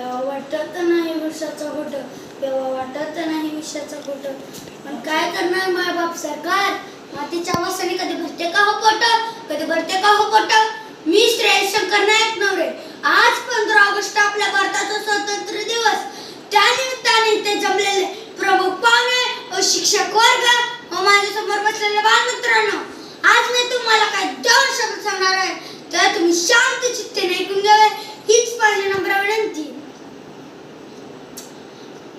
तेव्हा वाटत नाही विषाचा घोट, तेव्हा वाटत नाही विषाचा घोट. पण काय करणार मायबाप सरकार, मातीच्या वासाने कधी भरते का हो पोट, कधी भरते का हो पोट. मी श्रेय शंकर नायक नवरे. आज 15 ऑगस्ट आपल्या भारताचा स्वातंत्र्य दिवस. त्यानिमित्ताने ते जमलेले प्रमुख पाहुणे व शिक्षक वर्ग व माझ्या समोर बसलेले बालमित्रांनो, आज मी तुम्हाला काय 2 शब्द सांगणार आहे, तर तुम्ही शांत चित्तेने ऐकून घ्यावे हीच माझी नम्र विनंती.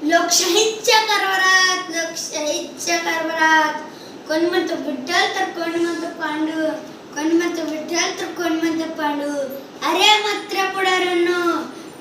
लोकशाहीच्या कारभारात कोण म्हणतो विठ्ठल तर कोण म्हणतो पांडू, कोण म्हणतो विठ्ठल तर कोण म्हणतो पांडू. अरे मात्र पुढाऱ्यांनो,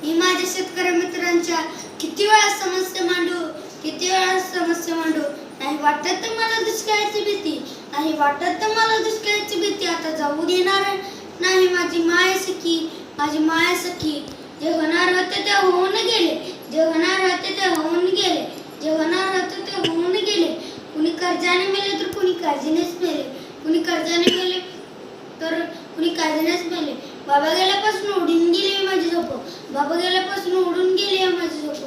मी माझ्या शेतकरी मित्रांच्या किती वेळा समस्या मांडू, किती वेळा समस्या मांडू. नाही वाटत मला दुष्काळाची भीती, नाही वाटत मला दुष्काळाची भीती. आता जाऊ देणार नाही माझी माय सखी, माझी माय सखी. जे होणार होते ते होऊन गेले, जे होणार होते ते होऊन गेले, जे होणार होते ते होऊन गेले. कुणी कर्जाने मेले तर कुणी काळजीनेच मेले, कुणी कर्जाने मेले तर कुणी काळजीनेच मेले. बाबा गेल्यापासून उडून गेली माझी झोप, बाबा गेल्यापासून उडून गेली माझी झोप,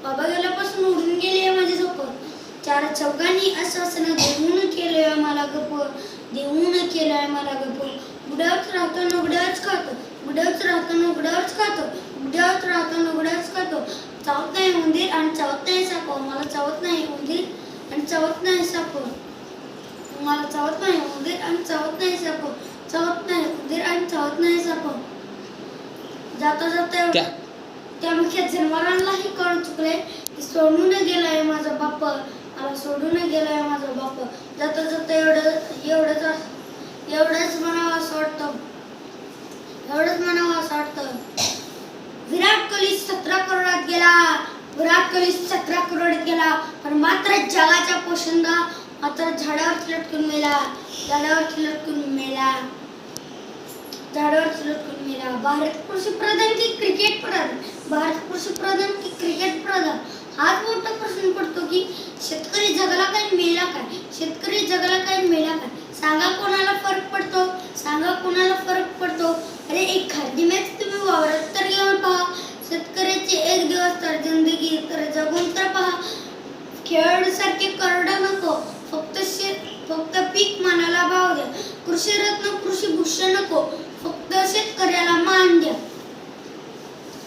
बाबा गेल्यापासून उडून गेली माझी झोप. 4 चौघांनी आश्वासन देऊन केलंय मला गप, देऊन केलंय मला गप. उघड्यावरच राहतो न उघड्यावरच खातो, उघड्यावरच राहतो न उघड्यावरच खातो, उघड्यावरच राहतो न उघड्यावरच खातो. चावत नाही उंदीर आणि चावत नाही साप, मला चावत नाही उंदीर आणि चावत नाही साप, मला चावत नाही उंदीर आणि चावत नाही साप, चावत नाही उंदीर आणि चावत नाही साप. जाता जाता त्या मुख्य जनावरांनाही कळून चुकले की सोडून गेलाय माझा बाप, मला सोडून गेलाय माझा बाप. जाता जाता एवढंच म्हणावं असं वाटतं, एवढंच म्हणावं असं वाटतं. विराट कोहली 17 करोडात गेला, विराट कोहली 17 करोडात गेला, पण मात्र जगाचा पोशिंदा मात्र झाडावर लटकून मेला, झाडावर लटकून मेला, झाडावर लटकून मेला. भारत कृषी प्रधान की क्रिकेट प्रधान, भारत कृषी प्रधान की क्रिकेट प्रधान. हाच मोठा प्रश्न पडतो की शेतकरी जगाला काय मेला काय, शेतकरी जगाला काय मेला काय. सांगा कोणाला फरक पडतो, सांगा कोणाला फरक पडतो. अरे एखादी मॅच तुम्ही वावरात तर घेऊन पहा, शेतकऱ्याची एक दिवस तर जिंदगी तर जगून तर पहा. खेळाडूसारखे करडं नको, फक्त पीक मानाला भाव द्या. कृषी रत्न कृषी भूषण नको, फक्त शेतकऱ्याला मान द्या,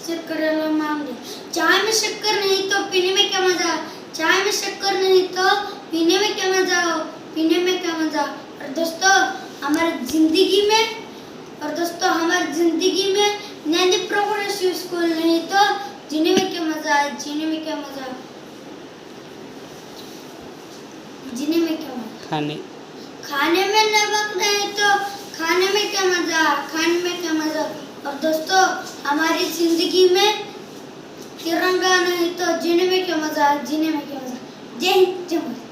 शेतकऱ्याला मान द्या. चाय में शक्कर नहीं तो पीने में क्या मजा, चाय में शक्कर नहीं तो पीने में क्या मजा, पीने में क्या मजा. और दोस्तों हमारी जिंदगी में, और दोस्तों हमारी जिंदगी में नैनी प्रोग्रेसिव स्कूल नहीं तो जीने में क्या मजा है, जीने में क्या मजा, जीने में क्या मजा. खाने में नमक नहीं तो खाने में क्या मजा, खाने में क्या मजा. और दोस्तों हमारी जिंदगी में तिरंगा नहीं तो जीने में क्या मजा, जीने में क्या मजा. जय हिंद, जय भारत.